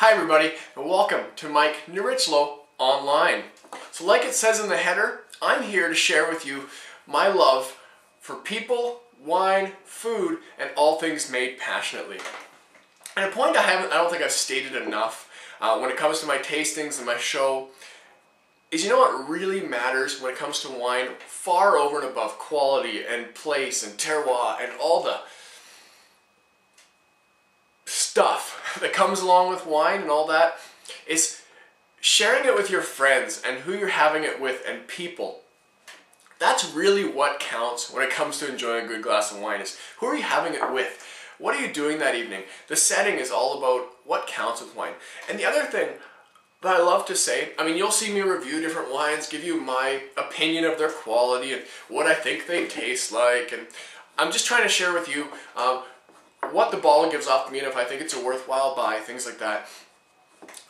Hi everybody, and welcome to Mike Nierychlo Online. So like it says in the header, I'm here to share with you my love for people, wine, food, and all things made passionately. And a point I don't think I've stated enough when it comes to my tastings and my show is, you know what really matters when it comes to wine, far over and above quality and place and terroir and all the stuff that comes along with wine and all that, is sharing it with your friends and who you're having it with and people. That's really what counts when it comes to enjoying a good glass of wine, is who are you having it with? What are you doing that evening? The setting is all about what counts with wine. And the other thing that I love to say, I mean, you'll see me review different wines, give you my opinion of their quality and what I think they taste like, and I'm just trying to share with you what the bottle gives off to me and if I think it's a worthwhile buy, things like that.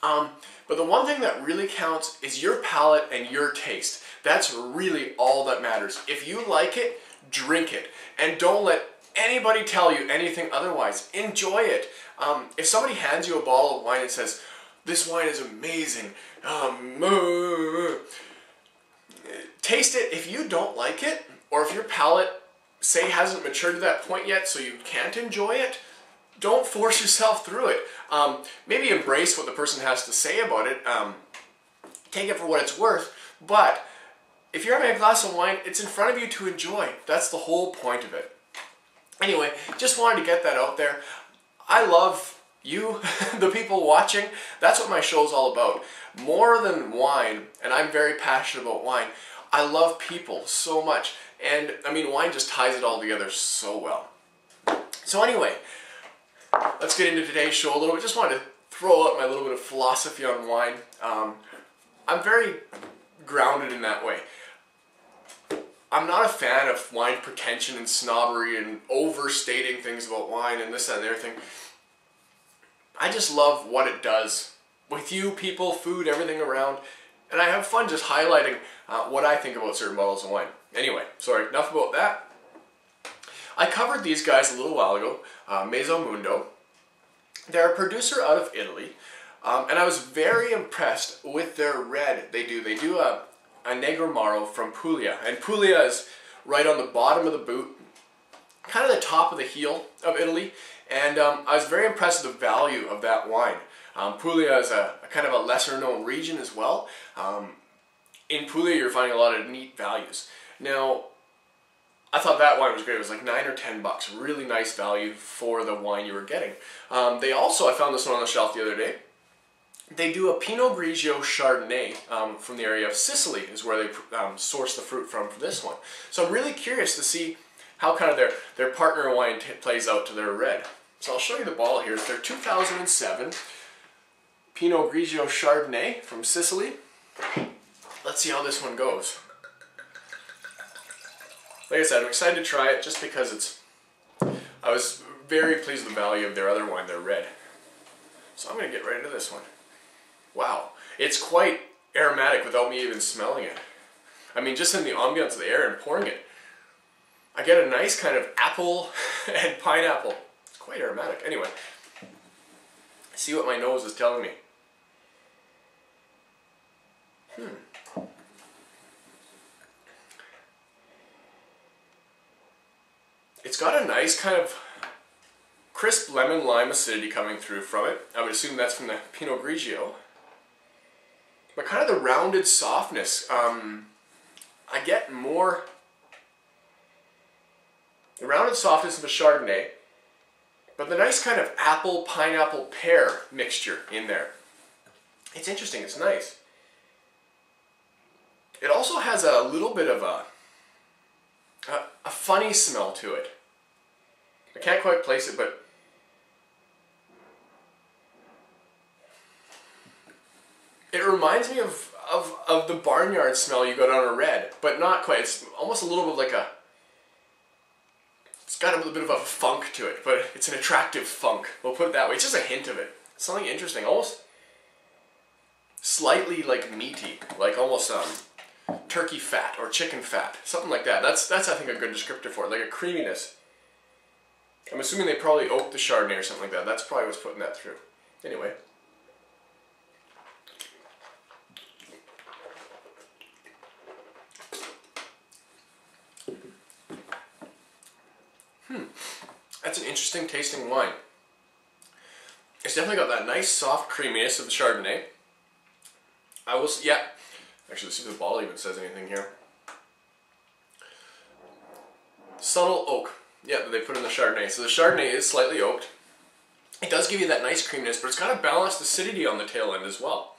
But the one thing that really counts is your palate and your taste. That's really all that matters. If you like it, drink it. And don't let anybody tell you anything otherwise. Enjoy it. If somebody hands you a bottle of wine and says, "This wine is amazing," taste it. If you don't like it, or if your palate, say, hasn't matured to that point yet so you can't enjoy it, don't force yourself through it. Maybe embrace what the person has to say about it. Take it for what it's worth. But if you're having a glass of wine, it's in front of you to enjoy. That's the whole point of it. Anyway, just wanted to get that out there. I love you, the people watching. That's what my show's all about. More than wine, and I'm very passionate about wine, I love people so much. And I mean, wine just ties it all together so well. So anyway, let's get into today's show a little bit. Just wanted to throw out my little bit of philosophy on wine. I'm very grounded in that way. I'm not a fan of wine pretension and snobbery and overstating things about wine and this, that, and everything. I just love what it does with you, people, food, everything around. And I have fun just highlighting what I think about certain bottles of wine. Anyway, sorry, enough about that. I covered these guys a little while ago, Mezzo Mundo. They're a producer out of Italy, and I was very impressed with their red. They do a Negromaro from Puglia, and Puglia is right on the bottom of the boot, kind of the top of the heel of Italy, and I was very impressed with the value of that wine. Puglia is a kind of a lesser known region as well. In Puglia you're finding a lot of neat values. Now, I thought that wine was great. It was like $9 or $10. Really nice value for the wine you were getting. They also, I found this one on the shelf the other day, they do a Pinot Grigio Chardonnay from the area of Sicily is where they source the fruit from for this one. So I'm really curious to see how kind of their partner wine plays out to their red. So I'll show you the bottle here. It's their 2007 Pinot Grigio Chardonnay from Sicily. Let's see how this one goes. Like I said, I'm excited to try it just because I was very pleased with the value of their other wine, their red. So I'm going to get right into this one. Wow, it's quite aromatic without me even smelling it. I mean, just in the ambiance of the air and pouring it, I get a nice kind of apple and pineapple. It's quite aromatic. Anyway, see what my nose is telling me. It's got a nice kind of crisp lemon lime acidity coming through from it. I would assume that's from the Pinot Grigio. But kind of the rounded softness. I get more the rounded softness of a Chardonnay, but the nice kind of apple, pineapple, pear mixture in there. It's interesting, it's nice. It also has a little bit of a funny smell to it. I can't quite place it, but it reminds me of the barnyard smell you got on a red, but not quite. It's almost a little bit like it's got a little bit of a funk to it, but it's an attractive funk. We'll put it that way. It's just a hint of it. Something interesting, almost slightly like meaty, like almost turkey fat or chicken fat, something like that. That's I think a good descriptor for it, like a creaminess. I'm assuming they probably oaked the Chardonnay or something like that. That's probably what's putting that through. Anyway, That's an interesting tasting wine. It's definitely got that nice soft creaminess of the Chardonnay. Yeah. Actually, let's see if the bottle even says anything here. Subtle oak. Yeah, that they put in the Chardonnay. So the Chardonnay is slightly oaked. It does give you that nice creaminess, but it's got a balanced acidity on the tail end as well.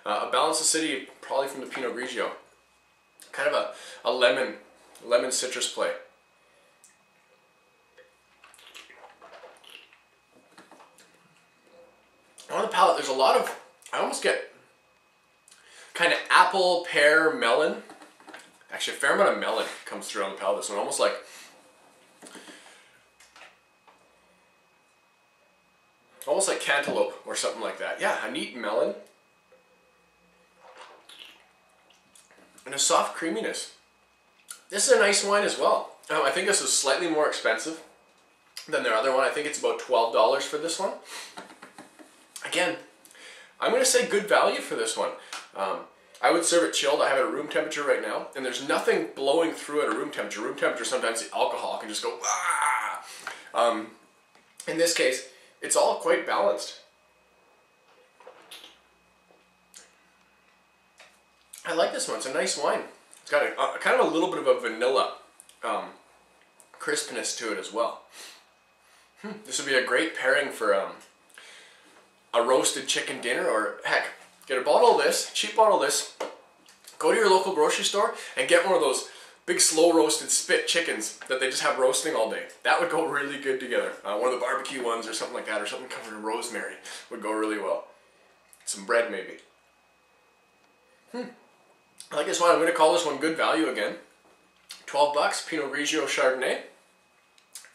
A balanced acidity probably from the Pinot Grigio. Kind of a lemon citrus play. On the palate, there's a lot of, I almost get kind of apple, pear, melon. Actually, a fair amount of melon comes through on the palate. This one, almost like cantaloupe or something like that. Yeah, a neat melon. And a soft creaminess. This is a nice wine as well. I think this is slightly more expensive than their other one. I think it's about $12 for this one. Again, I'm going to say good value for this one. I would serve it chilled. I have it at room temperature right now, and there's nothing blowing through at a room temperature. Room temperature, sometimes the alcohol can just go, ah! In this case, it's all quite balanced. I like this one. It's a nice wine. It's got a kind of a little bit of a vanilla crispness to it as well. This would be a great pairing for a roasted chicken dinner, or heck, get a bottle of this, cheap bottle of this, go to your local grocery store and get one of those big slow roasted spit chickens that they just have roasting all day. That would go really good together. One of the barbecue ones or something like that, or something covered in rosemary would go really well. Some bread maybe. I like this one. I'm going to call this one good value again. 12 bucks, Pinot Grigio Chardonnay.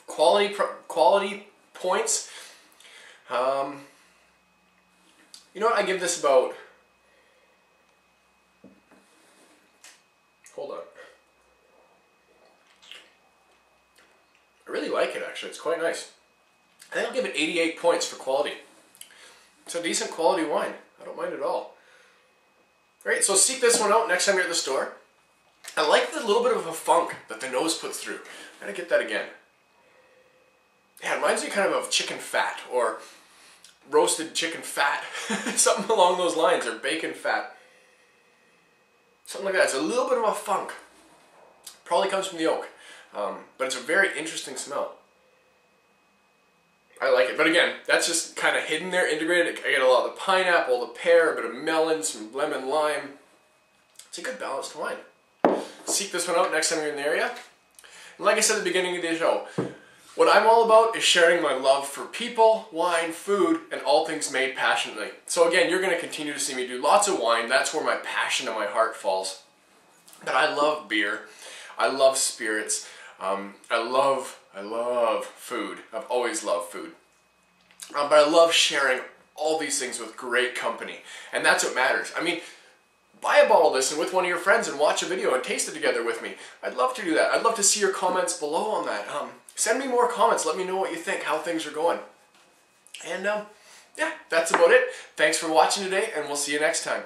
Quality points. You know what, I give this about, hold on. I really like it actually, it's quite nice. I think I'll give it 88 points for quality. It's a decent quality wine, I don't mind at all. Alright, so seek this one out next time you're at the store. I like the little bit of a funk that the nose puts through. I'm gonna get that again. Yeah, it reminds me kind of chicken fat, or roasted chicken fat. Something along those lines, or bacon fat. Something like that. It's a little bit of a funk. Probably comes from the oak. But it's a very interesting smell. I like it. But again, that's just kind of hidden there, integrated. I get a lot of the pineapple, the pear, a bit of melon, some lemon, lime. It's a good balanced wine. Seek this one out next time you're in the area. And like I said at the beginning of the show, what I'm all about is sharing my love for people, wine, food, and all things made passionately. So again, you're going to continue to see me do lots of wine. That's where my passion and my heart falls. But I love beer. I love spirits. I love food. I've always loved food. But I love sharing all these things with great company. And that's what matters. I mean, buy a bottle of this and with one of your friends and watch a video and taste it together with me. I'd love to do that. I'd love to see your comments below on that. Send me more comments. Let me know what you think, how things are going. And yeah, that's about it. Thanks for watching today, and we'll see you next time.